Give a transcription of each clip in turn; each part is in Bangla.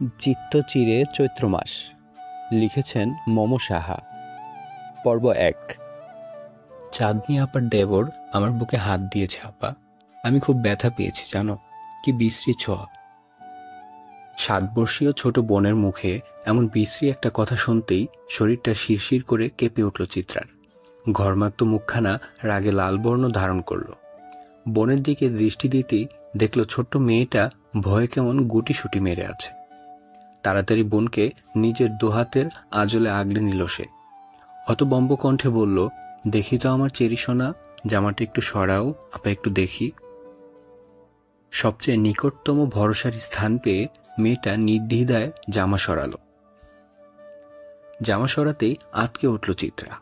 চিত্তচিরে চৈত্র মাস। লিখেছেন মম সাহা। পর্ব ১। চাঁদনি আপার দেবর আমার বুকে হাত দিয়েছে। আপা, আমি খুব ব্যথা পেয়েছি জানো, কি বিশ্রী ছোঁয়া। ৭ বর্ষীয় ছোট বোনের মুখে এমন বিশ্রী একটা কথা শুনতেই শরীরটা শিরশির করে কেঁপে উঠল চিত্রার। ঘর্মাক্ত মুখখানা রাগে লাল বর্ণ ধারণ করল। বোনের দিকে দৃষ্টি দিতেই দেখল ছোট্ট মেয়েটা ভয়ে কেমন গুটিসুটি মেরে আছে। তাড়াতাড়ি বোনকে নিজের দোহাতের আঁচলে আগলে নিল সে। হতবম্ব কণ্ঠে বলল, দেখি তো আমার চেরি সোনা, জামাটা একটু সরাও আপা, একটু দেখি। সবচেয়ে নিকটতম ভরসার স্থান পেয়ে মেয়েটা নির্দ্বিধায় জামা সরালো। জামা সরাতেই আঁতকে উঠল চিত্রা।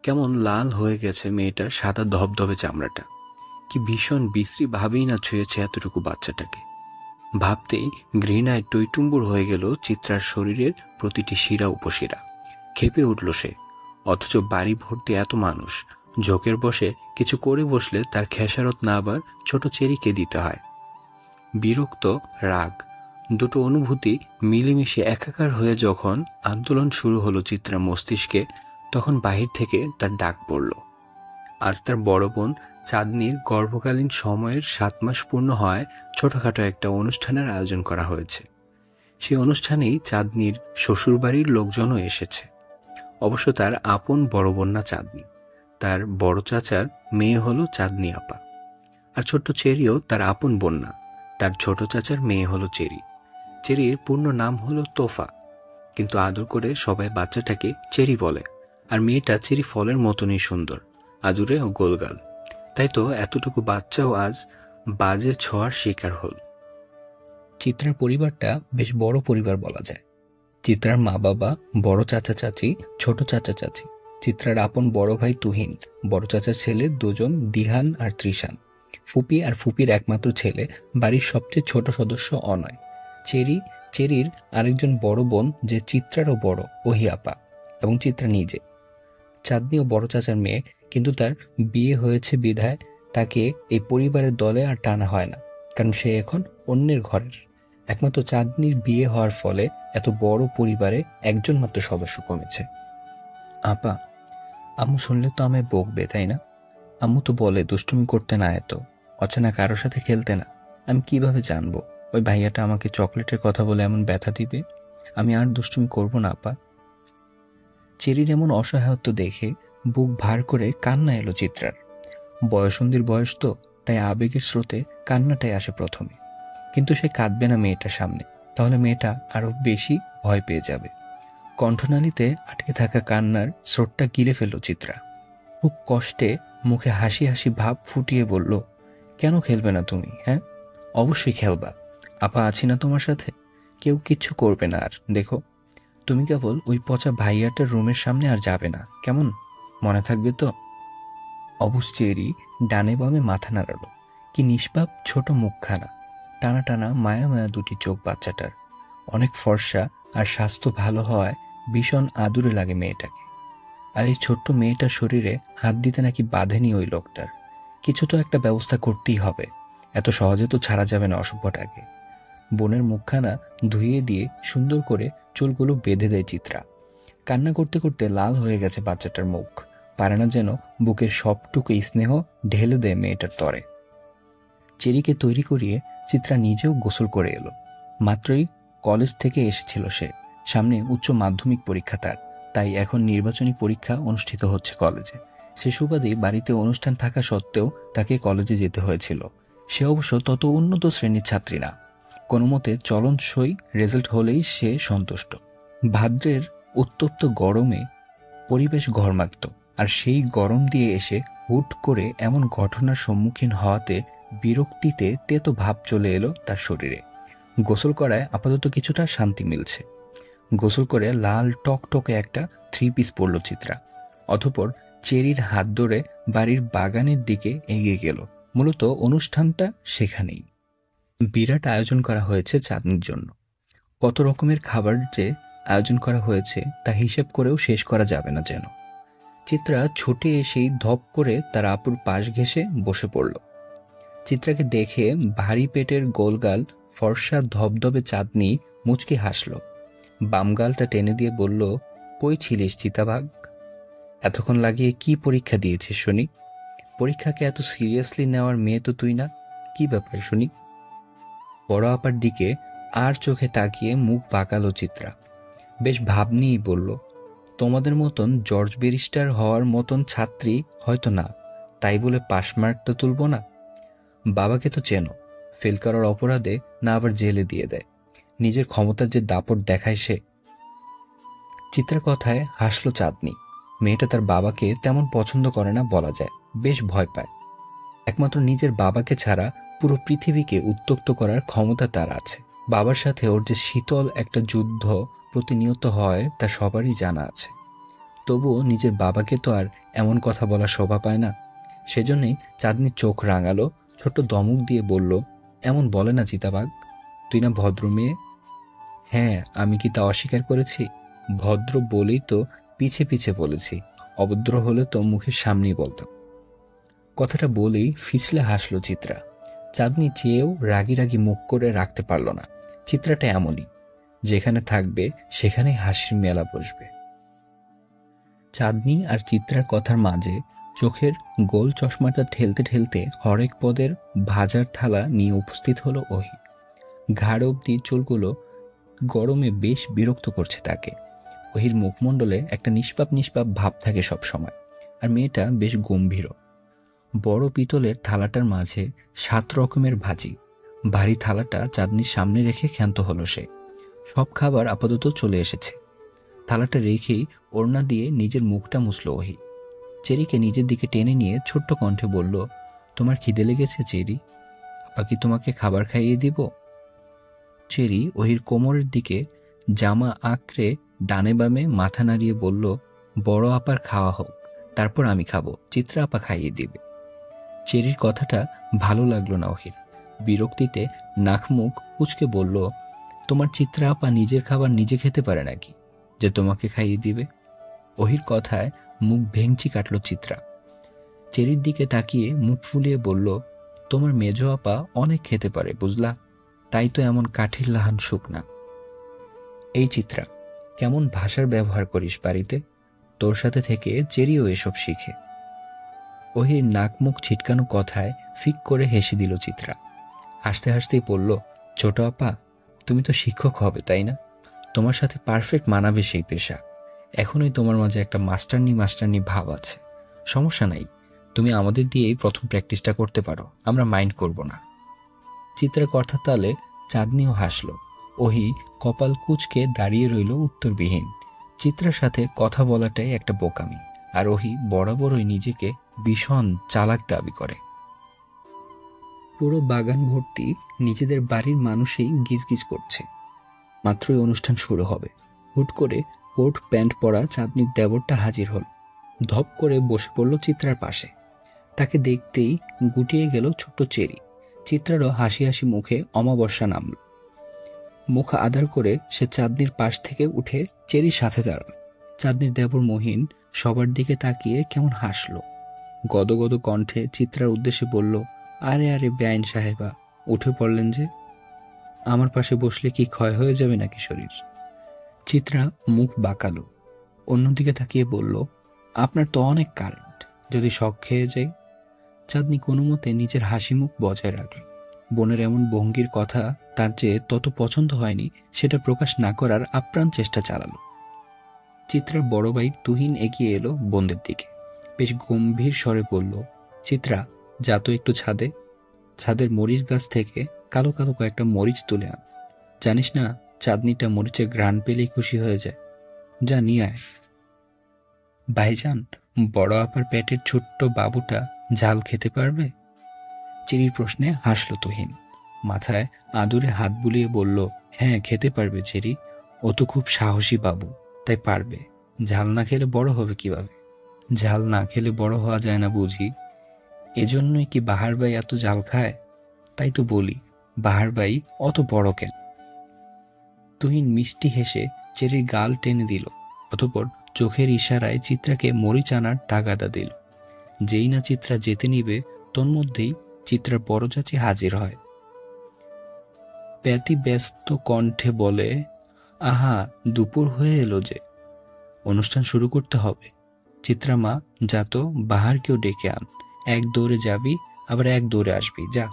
কেমন লাল হয়ে গেছে মেয়েটার সাদা ধবধবে চামড়াটা। কি ভীষণ বিশ্রী ভাবেই না ছুঁয়েছে এতটুকু বাচ্চাটাকে। ভাবতেই ঘৃণায় টইটুম্বুর হয়ে গেল চিত্রার শরীরের প্রতিটি শিরা উপশিরা। ক্ষেপে উঠল সে। অথচ বাড়ি ভর্তি এত মানুষ, ঝোঁকের বসে কিছু করে বসলে তার খেসারত না আবার ছোট চেরিকে দিতে হয়। বিরক্ত, রাগ, দুটো অনুভূতি মিলেমিশে একাকার হয়ে যখন আন্দোলন শুরু হলো চিত্রার মস্তিষ্কে, তখন বাহির থেকে তার ডাক পড়ল। আজ তার বড় বোন চাঁদনির গর্ভকালীন সময়ের ৭ মাস পূর্ণ হয় ছোটখাটো একটা অনুষ্ঠানের আয়োজন করা হয়েছে। সেই অনুষ্ঠানেই চাঁদনির শ্বশুরবাড়ির লোকজনও এসেছে। অবশ্য তার আপন বড় বোন না চাঁদনি, তার বড় চাচার মেয়ে হলো চাঁদনি আপা। আর ছোট্ট চেরিও তার আপন বোন না, তার ছোট চাচার মেয়ে হলো চেরি। চেরির পূর্ণ নাম হলো তোফা, কিন্তু আদর করে সবাই বাচ্চাটাকে চেরি বলে। আর মেয়েটা চেরি ফলের মতনই সুন্দর, আদুরে ও গোলগাল। তাই তো এতটুকু বাচ্চাও আজ বাজে ছোঁয়ার শিকার হল। চিত্রার পরিবারটা বেশ বড় পরিবার বলা যায়। চিত্রার মা বাবা, বড় চাচা চাচি, ছোট চাচা চাচি, চিত্রার আপন বড় ভাই তুহিন, বড় চাচার ছেলে দুজন দিহান আর ত্রিশান, ফুপি আর ফুপির একমাত্র ছেলে, বাড়ির সবচেয়ে ছোট সদস্য অনয়, চেরির আরেকজন বড় বোন যে চিত্রারও বড়, ওহি আপা, এবং চিত্রা নিজে। চাঁদনিও বড় চাচার মেয়ে, কিন্তু তার বিয়ে হয়েছে বিধায় তাকে এই পরিবারের দলে আর টানা হয় না, কারণ সে এখন অন্যের ঘরের। একমাত্র চাঁদনির বিয়ে হওয়ার ফলে এত বড় পরিবারে একজন মাত্র সদস্য কমেছে। আপা, আম্মু শুনলে তো আমায় বকবে, তাই না? আম্মু তো বলে দুষ্টুমি করতে না, এত অচেনা কারোর সাথে খেলতে না। আমি কিভাবে জানবো ওই ভাইয়াটা আমাকে চকলেটের কথা বলে এমন ব্যথা দিবে? আমি আর দুষ্টুমি করব না আপা। চেরির এমন অসহায়ত্ব দেখে বুক ভার করে কান্না এলো চিত্রার। বয়সন্ধির বয়স তো, তাই আবেগের স্রোতে কান্নাটাই আসে প্রথমে। কিন্তু সে কাঁদবে না মেয়েটার সামনে, তাহলে মেয়েটা আরো বেশি ভয় পেয়ে যাবে। কণ্ঠনালীতে আটকে থাকা কান্নার স্রোতটা গিলে ফেলল চিত্রা। খুব কষ্টে মুখে হাসি হাসি ভাব ফুটিয়ে বলল, কেন খেলবে না তুমি? হ্যাঁ, অবশ্যই খেলবা। আপা আছি না তোমার সাথে, কেউ কিচ্ছু করবে না। আর দেখো, তুমি কেবল ওই পচা ভাইয়াটার রুমের সামনে আর যাবে না, কেমন? মনে থাকবে তো? অবুঝ চেরি ডানে বামে মাথা নাড়ালো। কি নিষ্পাপ ছোট মুখখানা, টানা টানা মায়া মায়া দুটি চোখ বাচ্চাটার। অনেক ফর্সা, আর স্বাস্থ্য ভালো হওয়ায় ভীষণ আদুরে লাগে মেয়েটাকে। আর এই ছোট্ট মেয়েটার শরীরে হাত দিতে নাকি বাঁধেনি ওই লোকটার। কিছু তো একটা ব্যবস্থা করতেই হবে, এত সহজে তো ছাড়া যাবে না অসভ্যটাকে। বোনের মুখখানা ধুইয়ে দিয়ে সুন্দর করে চুলগুলো বেঁধে দেয় চিত্রা। কান্না করতে করতে লাল হয়ে গেছে বাচ্চাটার মুখ, পারে না যেন বুকের সবটুকু স্নেহ ঢেলে দেয় মেয়েটার তরে। চেরিকে তৈরি করিয়ে চিত্রা নিজেও গোসল করে এলো। মাত্রই কলেজ থেকে এসেছিল সে, সামনে উচ্চ মাধ্যমিক পরীক্ষা তার, তাই এখন নির্বাচনী পরীক্ষা অনুষ্ঠিত হচ্ছে কলেজে। সে সুবাদে বাড়িতে অনুষ্ঠান থাকা সত্ত্বেও তাকে কলেজে যেতে হয়েছিল। সে অবশ্য তত উন্নত শ্রেণীর ছাত্রী না, কোনো মতে চলনসই রেজাল্ট হলেই সে সন্তুষ্ট। ভাদ্রের উত্তপ্ত গরমে পরিবেশ ঘর্মাক্ত, আর সেই গরম দিয়ে এসে হুট করে এমন ঘটনার সম্মুখীন হওয়াতে বিরক্তিতে তেতো ভাব চলে এলো তার শরীরে। গোসল করায় আপাতত কিছুটা শান্তি মিলছে। গোসল করে লাল টকটকে একটা 3 পিস পরল চিত্রা। অতঃপর চেরির হাত ধরে বাড়ির বাগানের দিকে এগিয়ে গেল। মূলত অনুষ্ঠানটা সেখানেই। বিরাট আয়োজন করা হয়েছে চাঁদনির জন্য। কত রকমের খাবার যে আয়োজন করা হয়েছে তা হিসেব করেও শেষ করা যাবে না যেন। চিত্রা ছুটে এসেই ধপ করে তার আপুর পাশ ঘেঁষে বসে পড়ল। চিত্রাকে দেখে ভারী পেটের গোলগাল ফর্সা ধবধবে চাঁদনি মুচকি হাসল, বাম গালটা টেনে দিয়ে বলল, কই ছিলিস চিতাবাঘ? এতক্ষণ লাগিয়ে কি পরীক্ষা দিয়েছিস শুনি? পরীক্ষাকে এত সিরিয়াসলি নেওয়ার মেয়ে তো তুই না। কি ব্যাপার শুনি? বড় আপার দিকে আর চোখে তাকিয়ে মুখ বাঁকালো চিত্রা। বেশ ভাব নিয়েই বলল, তোমাদের মতন জর্জ ব্যারিস্টার হওয়ার মতন ছাত্রী হয়তো না, তাই বলে পাশ মার্ক তো তুলব না। বাবাকে তো চেনো, ফেল করার অপরাধে না আবার জেলে দিয়ে দেয়। নিজের ক্ষমতার যে দাপট দেখায় সে। চিত্রার কথায় হাসলো চাঁদনি। মেয়েটা তার বাবাকে তেমন পছন্দ করে না বলা যায়, বেশ ভয় পায়। একমাত্র নিজের বাবাকে ছাড়া পুরো পৃথিবীকে উত্তক্ত করার ক্ষমতা তার আছে। বাবার সাথে ওর যে শীতল একটা যুদ্ধ প্রতিনিয়ত হয় তা সবারই জানা আছে। তবুও নিজের বাবাকে তো আর এমন কথা বলা শোভা পায় না। সেজন্যই চাঁদনির চোখ রাঙালো, ছোট্ট দমক দিয়ে বলল, এমন বলে না চিতাবাঘ, তুই না ভদ্র মেয়ে? হ্যাঁ, আমি কি তা অস্বীকার করেছি? ভদ্র বলেই তো পিছে পিছে বলেছি, অভদ্র হলে তো মুখের সামনেই বলতাম। কথাটা বলেই ফিসলে হাসলো চিত্রা। চাঁদনি চেয়েও রাগি রাগি মুখ করে রাখতে পারল না। চিত্রাটা এমনই, যেখানে থাকবে সেখানেই হাসির মেলা বসবে। চাঁদনি আর চিত্রার কথার মাঝে চোখের গোল চশমাটা ঠেলতে ঠেলতে হরেক পদের ভাজার থালা নিয়ে উপস্থিত হলো ওহি। ঘাড় অবধি চুলগুলো গরমে বেশ বিরক্ত করছে তাকে। ওহির মুখমণ্ডলে একটা নিষ্পাপ নিষ্পাপ ভাব থাকে সব সময়, আর মেয়েটা বেশ গম্ভীর। বড় পিতলের থালাটার মাঝে 7 রকমের ভাজি। ভারী থালাটা চাঁদনির সামনে রেখে ক্ষান্ত হলো সে। সব খাবার আপাতত চলে এসেছে। থালাটা রেখেই ওড়না দিয়ে নিজের মুখটা মুছল ওহি। চেরিকে নিজের দিকে টেনে নিয়ে ছোট্ট কণ্ঠে বলল, তোমার খিদে লেগেছে চেরি? আপা কি তোমাকে খাবার খাইয়ে দিব? চেরি ওহির কোমরের দিকে জামা আঁকড়ে ডানে বামে মাথা নাড়িয়ে বলল, বড় আপার খাওয়া হোক, তারপর আমি খাবো, চিত্রা আপা খাইয়ে দিবে। চেরির কথাটা ভালো লাগলো না ওহির। বিরক্তিতে নাক মুখ কুঁচকে বলল, তোমার চিত্রা আপা নিজের খাবার নিজে খেতে পারে নাকি যে তোমাকে খাইয়ে দিবে? ওহির কথায় মুখ ভেঙচি কাটল চিত্রা। চেরির দিকে তাকিয়ে মুখ ফুলিয়ে বলল, তোমার মেজ আপা অনেক খেতে পারে বুঝলা, তাই তো এমন কাঠির লাহান শুকনা। এই চিত্রা, কেমন ভাষার ব্যবহার করিস বাড়িতে? তোর সাথে থেকে চেরিও এসব শিখে। ওহির নাক মুখ ছিটকানো কথায় ফিক করে হেসে দিল চিত্রা। হাসতে হাসতেই বলল, ছোট আপা, তুমি তো শিক্ষক হবে তাই না? তোমার সাথে পারফেক্ট মানাবে সেই পেশা। এখনই তোমার মাঝে একটা মাস্টারনি মাস্টারনি ভাব আছে। সমস্যা নাই, তুমি আমাদের দিয়েই প্রথম প্র্যাকটিসটা করতে পারো, আমরা মাইন্ড করব না। চিত্রার কথার তালে চাঁদনিও হাসল। ওহি কপাল কুঁচকে দাঁড়িয়ে রইল উত্তরবিহীন। চিত্রার সাথে কথা বলাটাই একটা বোকামি, আর ওহি বরাবরই নিজেকে ভীষণ চালাক দাবি করে। পুরো বাগান ভর্তি নিজেদের বাড়ির মানুষই গিজগিজ করছে। মাত্রই অনুষ্ঠান শুরু হবে। হুট করে কোট প্যান্ট পরা চাঁদনির দেবরটা হাজির হল। ধপ করে বসে পড়ল চিত্রার পাশে। তাকে দেখতেই গুটিয়ে গেল ছোট্ট চেরি। চিত্রারও হাসি হাসি মুখে অমাবস্যা নামল। মুখ আদার করে সে চাঁদনির পাশ থেকে উঠে চেরির সাথে দাঁড়াল। চাঁদনির দেবর মহিন সবার দিকে তাকিয়ে কেমন হাসল। গদগদ কণ্ঠে চিত্রার উদ্দেশ্যে বলল, আরে আরে বেআইন সাহেবা, উঠে পড়লেন যে? আমার পাশে বসলে কি ক্ষয় হয়ে যাবে নাকি শরীর? চিত্রা মুখ বাঁকালো, অন্যদিকে তাকিয়ে বলল, আপনার তো অনেক কারেন্ট, যদি শক খেয়ে যাই। চাঁদনি কোনো মতে নিজের হাসি মুখ বজায় রাখল। বোনের এমন ভঙ্গির কথা তার যে তত পছন্দ হয়নি সেটা প্রকাশ না করার আপ্রাণ চেষ্টা চালালো। চিত্রার বড় ভাই তুহিন এগিয়ে এলো বোনদের দিকে। বেশ গম্ভীর স্বরে বলল, চিত্রা, যা তো একটু ছাদে। ছাদের মরিচ গাছ থেকে কালো কালো কয়েকটা মরিচ তুলে আন। জানিস না, চাঁদনিটা মরিচের ঘ্রাণ পেলেই খুশি হয়ে যায়। যা নিয়ে আয়। ভাইজান, বড় আপার পেটের ছোট্ট বাবুটা ঝাল খেতে পারবে? চিরির প্রশ্নে হাসল তুহিন। মাথায় আদুরে হাত বুলিয়ে বলল, হ্যাঁ খেতে পারবে চেরি, ও তো খুব সাহসী বাবু, তাই পারবে। ঝাল না খেলে বড় হবে কিভাবে? ঝাল না খেলে বড় হওয়া যায় না বুঝি? এজন্যই কি বাহার ভাই এত ঝাল খায়? তাই তো বলি, বাহার ভাই অত বড় কেন? তুহিন মিষ্টি হেসে চেরির গাল টেনে দিল, অতঃপর চোখের ইশারায় চিত্রাকে মরিচ আনার তাগাদা দিল। যেই না চিত্রা যেতে নিবে তন্মধ্যেই চিত্রার বড় চাচি হাজির হয়। ব্যতিব্যস্ত কণ্ঠে বলে, আহা, দুপুর হয়ে এলো যে, অনুষ্ঠান শুরু করতে হবে। চিত্রা মা, যা তো বাহারকেও ডেকে আন। এক দৌড়ে যাবি, আবার এক দৌড়ে আসবি, যা।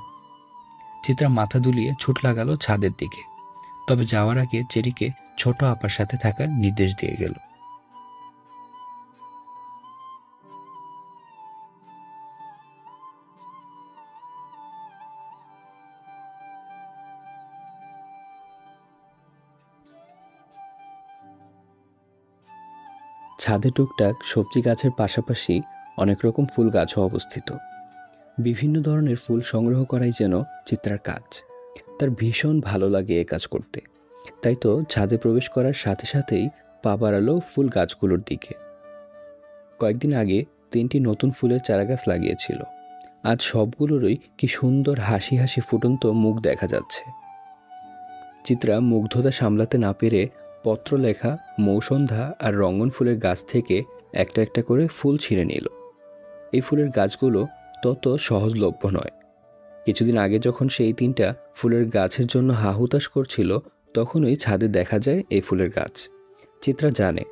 চিত্রা মাথা দুলিয়ে ছুট লাগালো ছাদের দিকে, তবে যাওয়ার আগে চেরিকে ছোট আপার সাথে থাকার নির্দেশ দিয়ে গেল। ছাদে টুকটাক সবজি গাছের পাশাপাশি অনেক রকম ফুল গাছও অবস্থিত। বিভিন্ন ধরনের ফুল সংগ্রহ করাই যেন চিত্রার কাজ। তার ভীষণ ভালো লাগে এ কাজ করতে। তাই তো ছাদে প্রবেশ করার সাথে সাথেই পা বাড়ালো ফুল গাছগুলোর দিকে। কয়েকদিন আগে 3টি নতুন ফুলের চারাগাছ লাগিয়েছিল। আজ সবগুলোরই কি সুন্দর হাসি হাসি ফুটন্ত মুখ দেখা যাচ্ছে। চিত্রা মুগ্ধতা সামলাতে না পেরে পত্রলেখা, মৌসন্ধা আর রঙ্গন ফুলের গাছ থেকে একটা একটা করে ফুল ছিঁড়ে নিল। এই ফুলের গাছগুলো তত সহজলভ্য নয়। কিছুদিন আগে যখন সেই 3টা ফুলের গাছের জন্য হাহুতাশ করছিল, তখনই ছাদে দেখা যায় এই ফুলের গাছ। চিত্রা জানে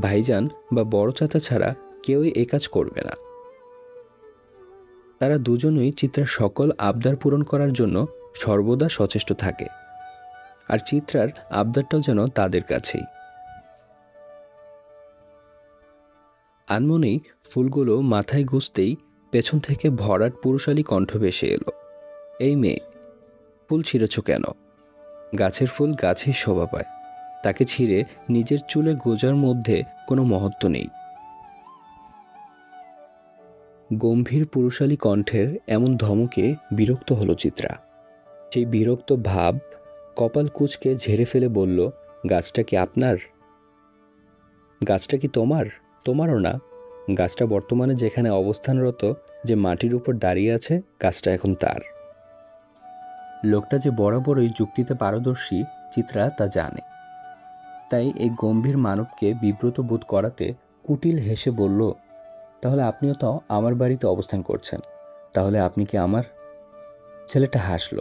ভাইজান বা বড় চাচা ছাড়া কেউই এ কাজ করবে না। তারা দুজনই চিত্রার সকল আবদার পূরণ করার জন্য সর্বদা সচেষ্ট থাকে, আর চিত্রার আবদারটাও যেন তাদের কাছেই। আনমনেই ফুলগুলো মাথায় গুজতেই পেছন থেকে ভরাট পুরুষালী কণ্ঠ ভেসে এলো, এই মেয়ে, ফুল ছিঁড়েছ কেন? গাছের ফুল গাছেই শোভা পায়, তাকে ছিঁড়ে নিজের চুলে গোজার মধ্যে কোনো মহত্ব নেই। গম্ভীর পুরুষালী কণ্ঠের এমন ধমকে বিরক্ত হলো চিত্রা। সেই বিরক্ত ভাব কপাল কুঁচকে ঝেড়ে ফেলে বলল, গাছটা কি আপনার? গাছটা কি তোমার? তোমারও না। গাছটা বর্তমানে যেখানে অবস্থানরত, যে মাটির উপর দাঁড়িয়ে আছে, গাছটা এখন তার। লোকটা যে বরাবরই যুক্তিতে পারদর্শী, চিত্রা তা জানে। তাই এই গম্ভীর মানবকে বিব্রত বোধ করাতে কুটিল হেসে বলল, তাহলে আপনিও তো আমার বাড়িতে অবস্থান করছেন, তাহলে আপনি কি আমার? ছেলেটা হাসল।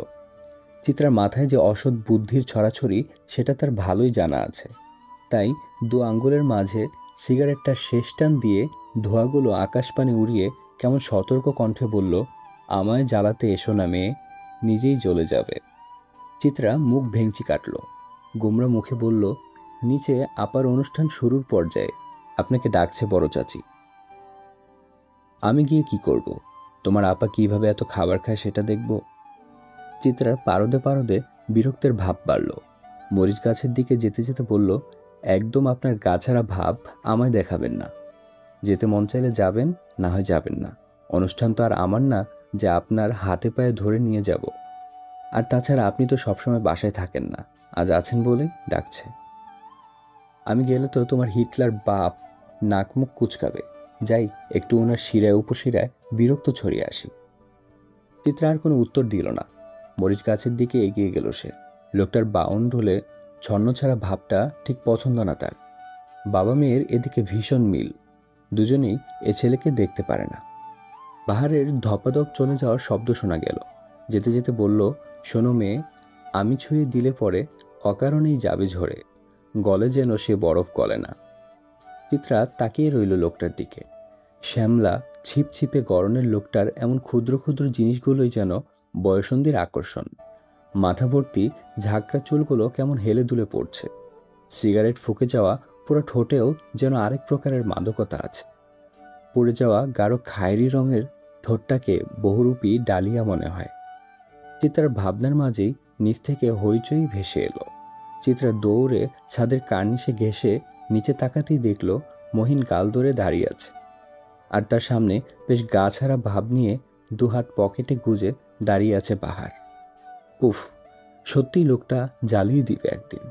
চিত্রার মাথায় যে অসৎ বুদ্ধির ছড়াছড়ি সেটা তার ভালোই জানা আছে। তাই 2 আঙ্গুলের মাঝে সিগারেটটার শেষ টান দিয়ে ধোঁয়াগুলো আকাশপানে উড়িয়ে কেমন সতর্ক কণ্ঠে বলল, আমায় জ্বালাতে এসো না মেয়ে, নিজেই জ্বলে যাবে। চিত্রা মুখ ভেঙচি কাটল, গোমরা মুখে বলল, নিচে আপার অনুষ্ঠান শুরুর পর্যায়ে, আপনাকে ডাকছে বড় চাচি। আমি গিয়ে কি করব? তোমার আপা কিভাবে এত খাবার খায় সেটা দেখব। চিত্রার পারদে পারদে বিরক্তের ভাব বাড়ল। মরিচ গাছের দিকে যেতে যেতে বলল, একদম আপনার গাছাড়া ভাব আমায় দেখাবেন না। যেতে মন চাইলে যাবেন, না হয় যাবেন না। অনুষ্ঠান তো আর আমার না যে আপনার হাতে পায়ে ধরে নিয়ে যাব। আর তাছাড়া আপনি তো সবসময় বাসায় থাকেন না, আজ আছেন বলে ডাকছে। আমি গেলে তো তোমার হিটলার বাপ নাক মুখ কুচকাবে। যাই, একটু ওনার শিরায় উপশিরায় বিরক্ত ছড়িয়ে আসি। চিত্রা আর কোনো উত্তর দিল না। মরিচ গাছের দিকে এগিয়ে গেল সে। লোকটার বাউন্ডুলে ছন্নছাড়া ভাবটা ঠিক পছন্দ না তার। বাবা মেয়ের এদিকে ভীষণ মিল, দুজনেই এ ছেলেকে দেখতে পারে না। পাহাড়ের ধপাধপ চলে যাওয়ার শব্দ শোনা গেল। যেতে যেতে বলল, শোনো মেয়ে, আমি ছুঁয়ে দিলে পরে অকারণেই যাবে ঝরে, গলে যেন সে বরফ গলে না। চিত্রা তাকিয়ে রইল লোকটার দিকে। শ্যামলা ছিপছিপে গরনের লোকটার এমন ক্ষুদ্র ক্ষুদ্র জিনিসগুলোই যেন বয়সন্ধির আকর্ষণ। মাথা ভর্তি ঝাঁকড়া চুলগুলো কেমন হেলে দুলে পড়ছে। সিগারেট ফুঁকে যাওয়া পুরো ঠোঁটেও যেন আরেক প্রকারের মাদকতা আছে। পড়ে যাওয়া গাঢ় খায়রি রঙের ঠোঁটটাকে বহুরূপী ডালিয়া মনে হয়। চিত্রার ভাবনার মাঝেই নিচ থেকে হইচই ভেসে এলো। চিত্রা দৌড়ে ছাদের কার্নিশে ঘেঁষে নিচে তাকাতেই দেখল মহিন গাল ধরে দাঁড়িয়ে আছে, আর তার সামনে বেশ গাছাড়া ভাব নিয়ে 2 হাত পকেটে গুজে দাঁড়িয়ে আছে বাহার। উফ, সত্যিই লোকটা জ্বালিয়ে দিবে একদিন।